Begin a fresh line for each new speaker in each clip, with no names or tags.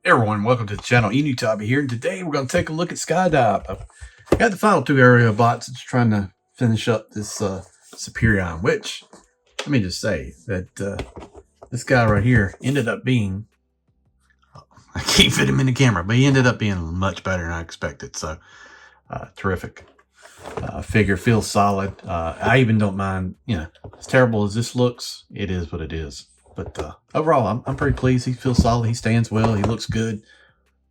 Everyone, welcome to the channel. Enutobi here, and today we're going to take a look at Skydive. I've got the final two Aerialbots. It's trying to finish up this Superion, which, let me just say that this guy right here ended up being, I can't fit him in the camera, but he ended up being much better than I expected. So, terrific. Figure feels solid. I even don't mind, as terrible as this looks, it is what it is. But overall, I'm pretty pleased. He feels solid. He stands well. He looks good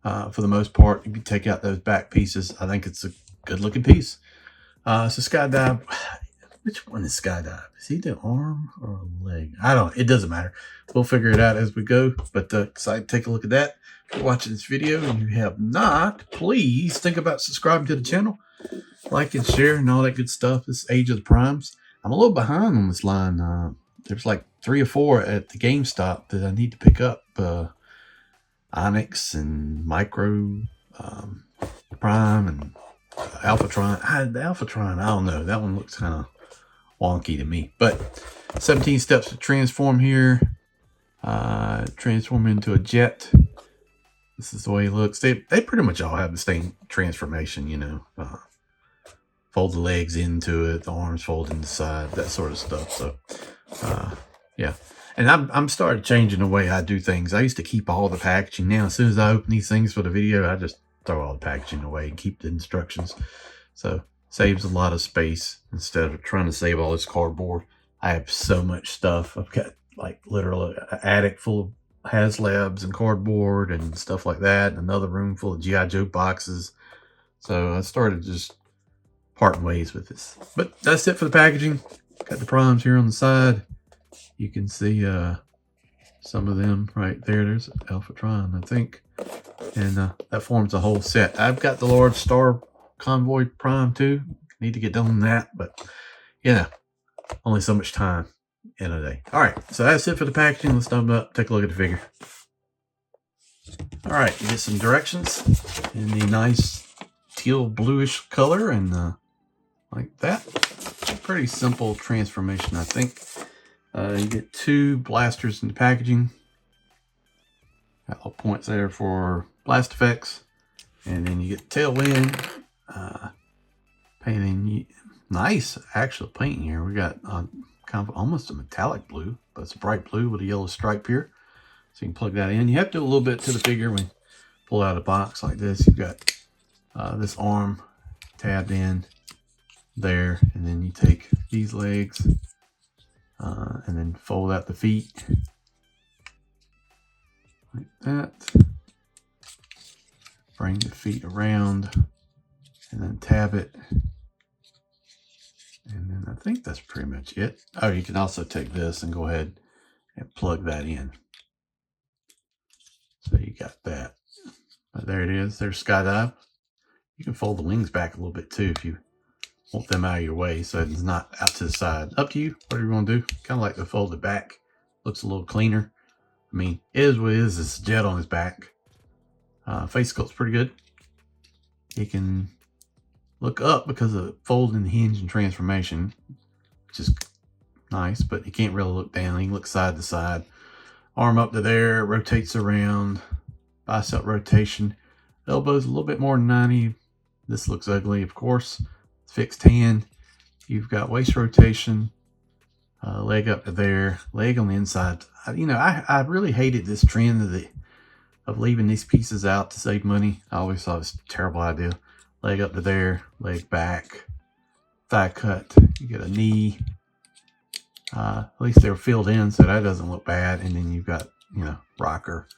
for the most part. If you take out those back pieces, I think it's a good-looking piece. So Skydive, which one is Skydive? Is he the arm or a leg? I don't. It doesn't matter. We'll figure it out as we go. But excited to take a look at that. If you're watching this video and you have not, please think about subscribing to the channel. Like and share and all that good stuff. This Age of the Primes. I'm a little behind on this line. There's like 3 or 4 at the GameStop that I need to pick up. Onyx and Micro Prime and Alphatron. The Alphatron, I don't know. That one looks kind of wonky to me. But 17 steps to transform here. Transform into a jet. This is the way he looks. They pretty much all have the same transformation, you know. Fold the legs into it, the arms fold into the side, that sort of stuff. So, yeah. And I'm starting changing the way I do things. I used to keep all the packaging. Now, as soon as I open these things for the video, I just throw all the packaging away and keep the instructions. So, saves a lot of space instead of trying to save all this cardboard. I have so much stuff. I've got like literally an attic full of HasLabs and cardboard and stuff like that. And another room full of G.I. Joe boxes. So, I started just parting ways with this. But that's it for the packaging. Got the primes here on the side. You can see some of them right there. There's Alphatron, I think. And that forms a whole set. I've got the large Star Convoy Prime too. Need to get done on that, but only so much time in a day. All right, so that's it for the packaging. Let's open up, take a look at the figure. All right, you get some directions in the nice teal bluish color and like that. Pretty simple transformation, I think. You get 2 blasters in the packaging. Got all points there for blast effects. And then you get tailwind. Painting. Nice actual paint here. We got kind of almost a metallic blue, but it's a bright blue with a yellow stripe here. So you can plug that in. You have to do a little bit to the figure when you pull out a box like this. You've got this arm tabbed in there, and then you take these legs and then fold out the feet like that. Bring the feet around and then tab it, and then I think that's pretty much it. Oh, you can also take this and go ahead and plug that in. So you got that. But there it is. There's Skydive. You can fold the wings back a little bit too if you want them out of your way so it's not out to the side. Up to you, whatever you want to do. Kind of like the folded back. Looks a little cleaner. I mean, it is what it is. It's a jet on his back. Face sculpt's pretty good. He can look up because of folding, hinge, and transformation, which is nice, but he can't really look down. He can look side to side. Arm up to there, rotates around. Bicep rotation. Elbows a little bit more than 90. This looks ugly, of course. Fixed hand. You've got waist rotation, leg up to there, leg on the inside. I really hated this trend of leaving these pieces out to save money. I always thought it was a terrible idea. Leg up to there, leg back, thigh cut. You get a knee. At least they were filled in, so that doesn't look bad. And then you've got, rocker.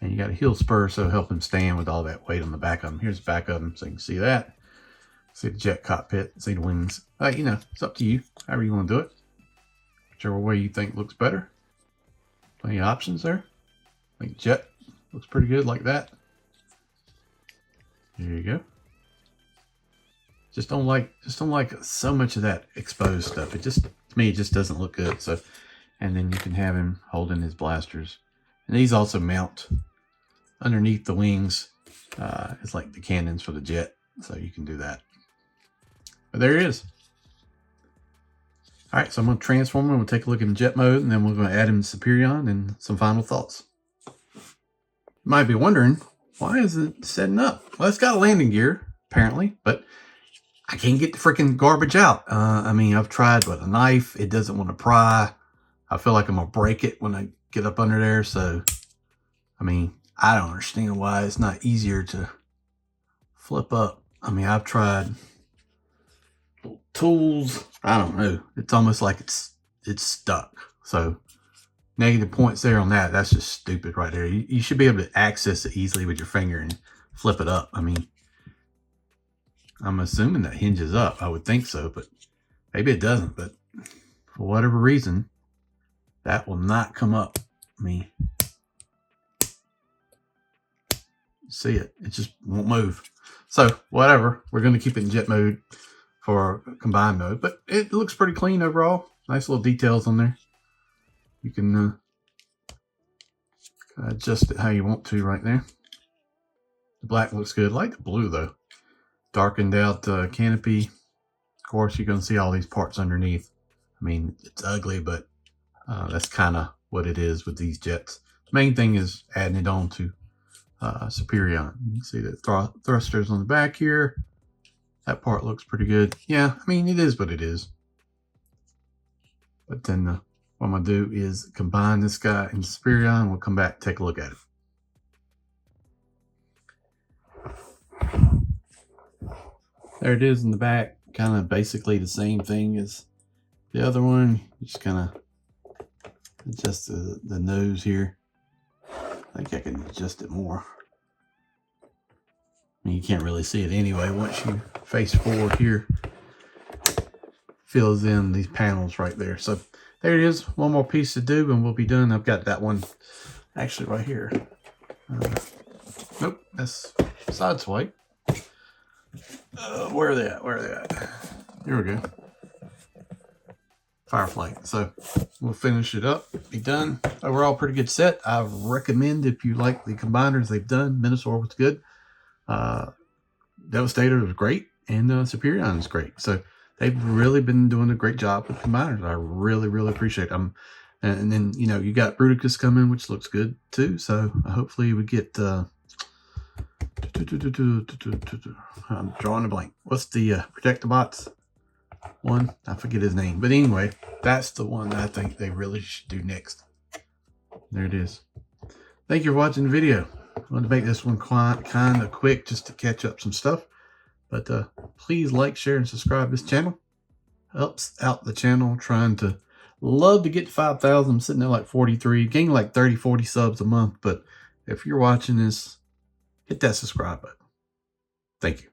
And you got a heel spur, so help him stand with all that weight on the back of him. Here's the back of him, so you can see that. See the jet cockpit, see the wings. It's up to you, however you want to do it. Whichever way you think looks better. Plenty of options there. I think jet looks pretty good like that. There you go. Just don't like so much of that exposed stuff. To me, it just doesn't look good. So, and then you can have him holding his blasters. And these also mount underneath the wings. It's like the cannons for the jet. So you can do that. But there it is. All right, so I'm going to transform him. We'll take a look in jet mode, and then we're going to add him to Superion and some final thoughts. You might be wondering, why is it setting up? Well, it's got a landing gear, apparently, but I can't get the freaking garbage out. I mean, I've tried with a knife. It doesn't want to pry. I feel like I'm going to break it when I get up under there. So, I mean, I don't understand why it's not easier to flip up. I mean, I've tried tools. I don't know. It's almost like it's stuck. So, negative points there on that. That's just stupid right there. You should be able to access it easily with your finger and flip it up. I mean, I'm assuming that hinges up. I would think so, but maybe it doesn't. But for whatever reason, that will not come up. I mean, see it. It just won't move. So whatever. We're going to keep it in jet mode for combined mode. But it looks pretty clean overall. Nice little details on there. You can adjust it how you want to right there. The black looks good. I like the blue though. Darkened out canopy. Of course, you're going to see all these parts underneath. I mean, it's ugly, but that's kind of what it is with these jets. The main thing is adding it on to superion. You can see the thrusters on the back here. That part looks pretty good. Yeah, I mean, it is what it is. But then what I'm going to do is combine this guy and superion. We'll come back and take a look at it. There it is in the back. Kind of basically the same thing as the other one. Just kind of adjust the nose here. I think I can adjust it more. I mean, you can't really see it anyway. Once you face forward here, fills in these panels right there. So there it is. One more piece to do and we'll be done. I've got that one actually right here. Nope, that's side swipe. Where are they at? Where are they at? Here we go. Firefly. So we'll finish it up. Be done. Overall, pretty good set. I recommend if you like the combiners they've done. Minosaur was good. Devastator was great, and Superion is great. So they've really been doing a great job with combiners. I really, really appreciate them. And then you got Bruticus coming, which looks good too. So hopefully we get. I'm drawing a blank. What's the Protectobots one? I forget his name. But anyway, that's the one that I think they really should do next. There it is. Thank you for watching the video. I wanted to make this one kind of quick just to catch up some stuff. But please like, share, and subscribe to this channel. Helps out the channel. Trying to love to get to 5,000. I'm sitting at like 43. Gain like 30, 40 subs a month. But if you're watching this, hit that subscribe button. Thank you.